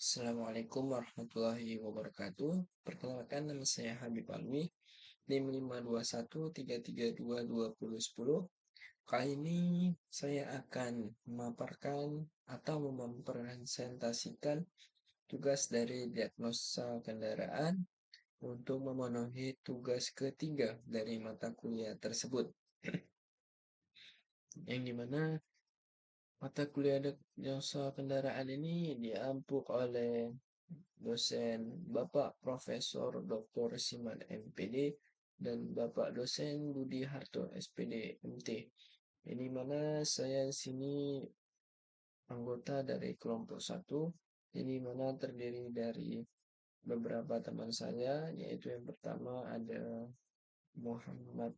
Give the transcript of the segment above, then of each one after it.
Assalamualaikum warahmatullahi wabarakatuh. Perkenalkan, nama saya Habib Alwi, NIM 521332210. Kali ini saya akan memaparkan atau mempresentasikan tugas dari diagnosa kendaraan untuk memenuhi tugas ketiga dari mata kuliah tersebut, yang dimana mata kuliah diagnosa kendaraan ini diampu oleh dosen Bapak Profesor Dr. Siman MPD dan Bapak dosen Budi Harto SPD MT. Ini mana saya di sini anggota dari kelompok 1, ini mana terdiri dari beberapa teman saya, yaitu yang pertama ada Muhammad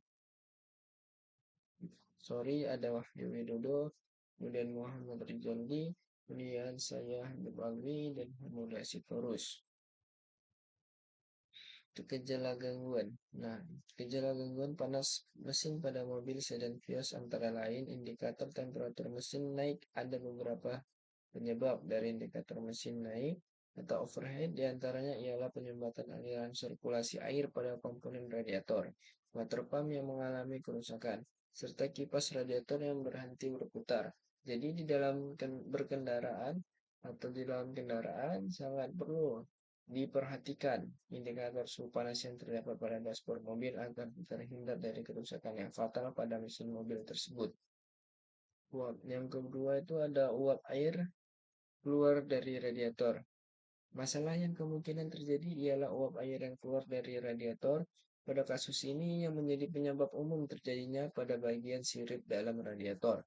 ada Wahyu Widodo, kemudian Muhammad Rizaldi, kemudian saya Habib Alwi dan Muda Sitorus. Untuk gejala gangguan. Nah, gejala gangguan panas mesin pada mobil sedan Vios antara lain indikator temperatur mesin naik. Ada beberapa penyebab dari indikator mesin naik atau overheat, diantaranya ialah penyumbatan aliran sirkulasi air pada komponen radiator, water pump yang mengalami kerusakan, serta kipas radiator yang berhenti berputar. Jadi di dalam berkendaraan atau di dalam kendaraan sangat perlu diperhatikan indikator suhu panas yang terdapat pada dashboard mobil agar terhindar dari kerusakan yang fatal pada mesin mobil tersebut. Uap. Yang kedua itu ada uap air keluar dari radiator. Masalah yang kemungkinan terjadi ialah uap air yang keluar dari radiator. Pada kasus ini yang menjadi penyebab umum terjadinya pada bagian sirip dalam radiator.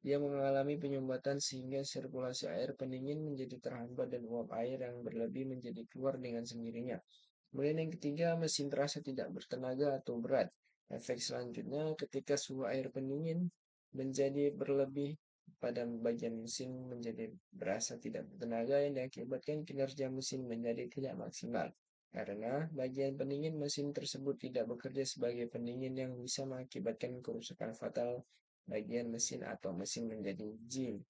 Dia mengalami penyumbatan sehingga sirkulasi air pendingin menjadi terhambat dan uap air yang berlebih menjadi keluar dengan sendirinya. Kemudian yang ketiga, mesin terasa tidak bertenaga atau berat. Efek selanjutnya, ketika suhu air pendingin menjadi berlebih pada bagian mesin menjadi berasa tidak bertenaga yang diakibatkan kinerja mesin menjadi tidak maksimal. Karena bagian pendingin mesin tersebut tidak bekerja sebagai pendingin yang bisa mengakibatkan kerusakan fatal bagian mesin atau mesin menjadi jim.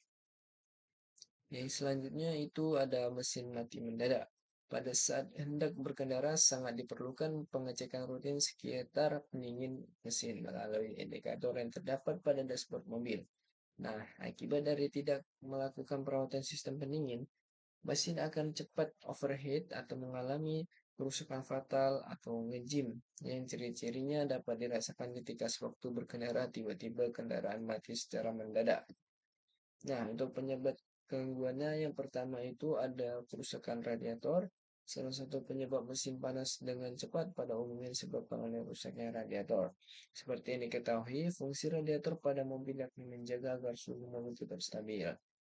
Yang selanjutnya itu ada mesin mati mendadak. Pada saat hendak berkendara sangat diperlukan pengecekan rutin sekitar pendingin mesin melalui indikator yang terdapat pada dashboard mobil. Nah, akibat dari tidak melakukan perawatan sistem pendingin, mesin akan cepat overheat atau mengalami kerusakan fatal atau ngejim yang ciri-cirinya dapat dirasakan ketika sewaktu berkendara tiba-tiba kendaraan mati secara mendadak. Nah, untuk penyebab gangguannya yang pertama itu ada kerusakan radiator. Salah satu penyebab mesin panas dengan cepat pada umumnya disebabkan oleh rusaknya radiator. Seperti yang diketahui, fungsi radiator pada mobil akan menjaga agar suhu mobil tetap stabil.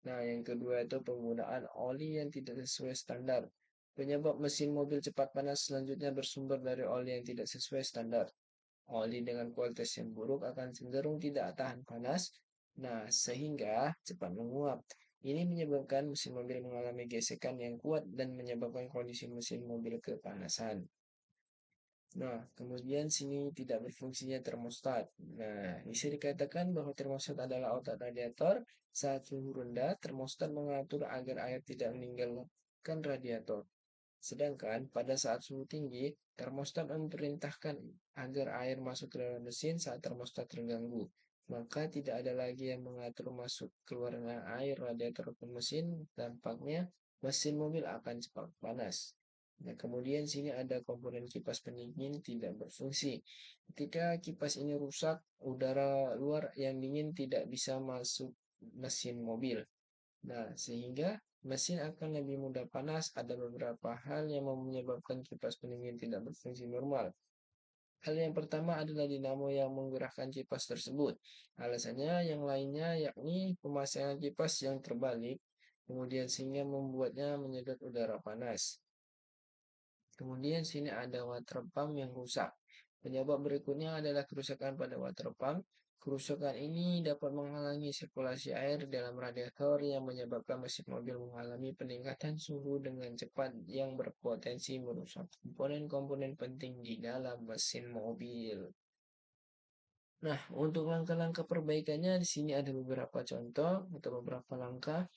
Nah, yang kedua itu penggunaan oli yang tidak sesuai standar. Penyebab mesin mobil cepat panas selanjutnya bersumber dari oli yang tidak sesuai standar. Oli dengan kualitas yang buruk akan cenderung tidak tahan panas, nah sehingga cepat menguap. Ini menyebabkan mesin mobil mengalami gesekan yang kuat dan menyebabkan kondisi mesin mobil kepanasan. Nah, kemudian sini tidak berfungsinya termostat. Nah, bisa dikatakan bahwa termostat adalah otak radiator. Saat suhu rendah, termostat mengatur agar air tidak meninggalkan radiator. Sedangkan pada saat suhu tinggi, termostat memerintahkan agar air masuk ke dalam mesin saat termostat terganggu. Maka tidak ada lagi yang mengatur masuk keluarnya air radiator ke mesin, dampaknya mesin mobil akan cepat panas. Nah, kemudian sini ada komponen kipas pendingin tidak berfungsi. Ketika kipas ini rusak, udara luar yang dingin tidak bisa masuk mesin mobil. Nah, sehingga mesin akan lebih mudah panas. Ada beberapa hal yang menyebabkan kipas pendingin tidak berfungsi normal. Hal yang pertama adalah dinamo yang menggerakkan kipas tersebut. Alasannya yang lainnya yakni pemasangan kipas yang terbalik, kemudian sehingga membuatnya menyedot udara panas. Kemudian sini ada water pump yang rusak. Penyebab berikutnya adalah kerusakan pada water pump. Kerusakan ini dapat menghalangi sirkulasi air dalam radiator yang menyebabkan mesin mobil mengalami peningkatan suhu dengan cepat yang berpotensi merusak komponen-komponen penting di dalam mesin mobil. Nah, untuk langkah-langkah perbaikannya di sini ada beberapa contoh atau beberapa langkah.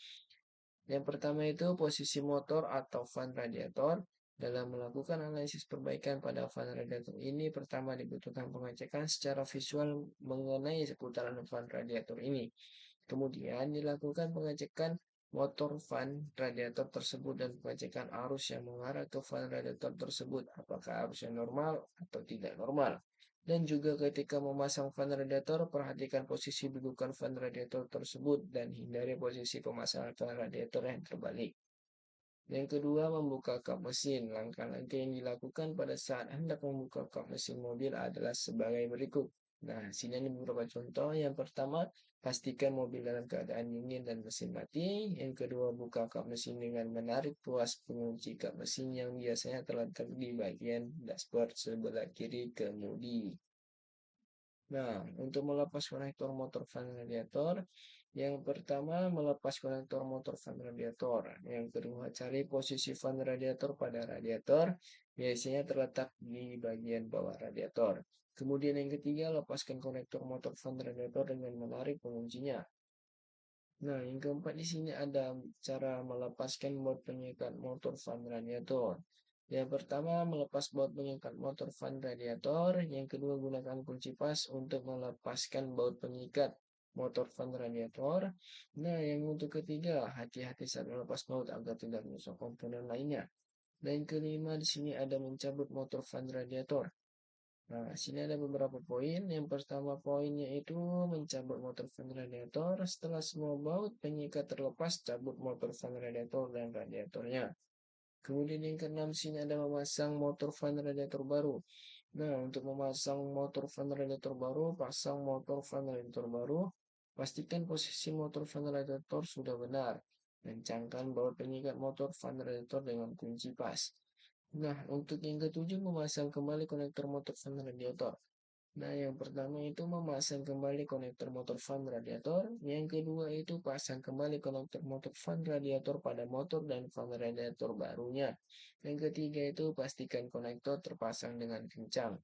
Yang pertama itu posisi motor atau fan radiator. Dalam melakukan analisis perbaikan pada fan radiator ini, pertama dibutuhkan pengecekan secara visual mengenai seputaran fan radiator ini. Kemudian dilakukan pengecekan motor fan radiator tersebut dan pengecekan arus yang mengarah ke fan radiator tersebut, apakah arusnya normal atau tidak normal. Dan juga ketika memasang fan radiator, perhatikan posisi dudukan fan radiator tersebut dan hindari posisi pemasangan fan radiator yang terbalik. Yang kedua, membuka kap mesin. Langkah-langkah yang dilakukan pada saat hendak membuka kap mesin mobil adalah sebagai berikut. Nah, sini ada beberapa contoh. Yang pertama, pastikan mobil dalam keadaan dingin dan mesin mati. Yang kedua, buka kap mesin dengan menarik tuas pengunci kap mesin yang biasanya terletak di bagian dashboard sebelah kiri kemudi. Nah, untuk melepas konektor motor fan radiator, yang pertama melepas konektor motor fan radiator. Yang kedua, cari posisi fan radiator pada radiator, biasanya terletak di bagian bawah radiator. Kemudian yang ketiga, lepaskan konektor motor fan radiator dengan menarik penguncinya. Nah, yang keempat di sini ada cara melepaskan baut pengikat motor fan radiator. Yang pertama, melepas baut pengikat motor fan radiator. Yang kedua, gunakan kunci pas untuk melepaskan baut pengikat motor fan radiator. Nah, yang untuk ketiga, hati-hati saat melepas baut agar tidak merusak komponen lainnya. Dan yang kelima, di sini ada mencabut motor fan radiator. Nah, sini ada beberapa poin. Yang pertama poinnya itu mencabut motor fan radiator. Setelah semua baut pengikat terlepas, cabut motor fan radiator dan radiatornya. Kemudian yang keenam sini ada memasang motor fan radiator baru. Nah, untuk memasang motor fan radiator baru, pasang motor fan radiator baru. Pastikan posisi motor fan radiator sudah benar. Kencangkan baut pengikat motor fan radiator dengan kunci pas. Nah, untuk yang ketujuh memasang kembali konektor motor fan radiator. Nah, yang pertama itu memasang kembali konektor motor fan radiator. Yang kedua itu pasang kembali konektor motor fan radiator pada motor dan fan radiator barunya. Yang ketiga itu pastikan konektor terpasang dengan kencang.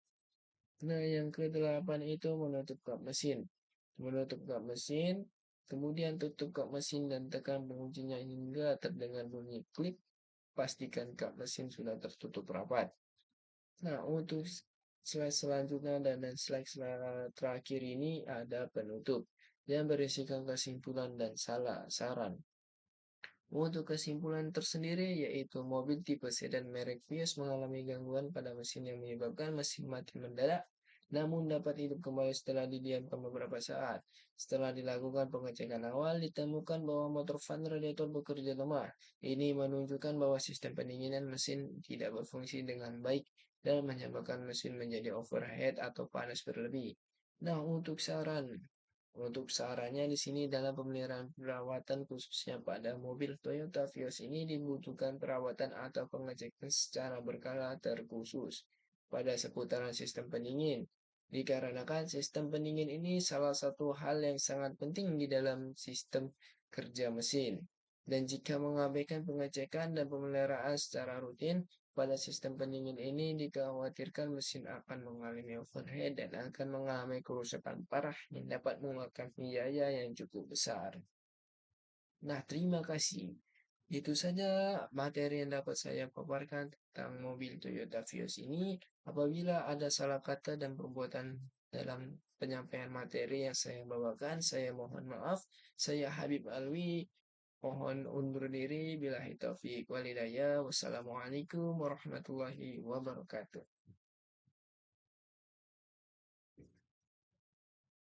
Nah, yang kedelapan itu menutup kap mesin. Menutup kap mesin, kemudian tutup kap mesin dan tekan penguncinya hingga terdengar bunyi klik. Pastikan kap mesin sudah tertutup rapat. Nah, untuk slide selanjutnya dan slide terakhir ini ada penutup yang berisikan kesimpulan dan salah saran. Untuk kesimpulan tersendiri yaitu mobil tipe sedan merek Vios mengalami gangguan pada mesin yang menyebabkan mesin mati mendadak, namun dapat hidup kembali setelah didiamkan beberapa saat. Setelah dilakukan pengecekan awal, ditemukan bahwa motor fan radiator bekerja lemah. Ini menunjukkan bahwa sistem pendinginan mesin tidak berfungsi dengan baik dan menyebabkan mesin menjadi overheat atau panas berlebih. Nah, untuk sarannya di sini dalam pemeliharaan perawatan khususnya pada mobil Toyota Vios ini dibutuhkan perawatan atau pengecekan secara berkala terkhusus pada seputaran sistem pendingin. Dikarenakan sistem pendingin ini salah satu hal yang sangat penting di dalam sistem kerja mesin. Dan jika mengabaikan pengecekan dan pemeliharaan secara rutin, pada sistem pendingin ini dikhawatirkan mesin akan mengalami overheat dan akan mengalami kerusakan parah yang dapat memakan biaya yang cukup besar. Nah, terima kasih. Itu saja materi yang dapat saya paparkan tentang mobil Toyota Vios ini. Apabila ada salah kata dan perbuatan dalam penyampaian materi yang saya bawakan, saya mohon maaf. Saya Habib Alwi, mohon undur diri. Billahi taufiq walhidayah. Wassalamualaikum warahmatullahi wabarakatuh.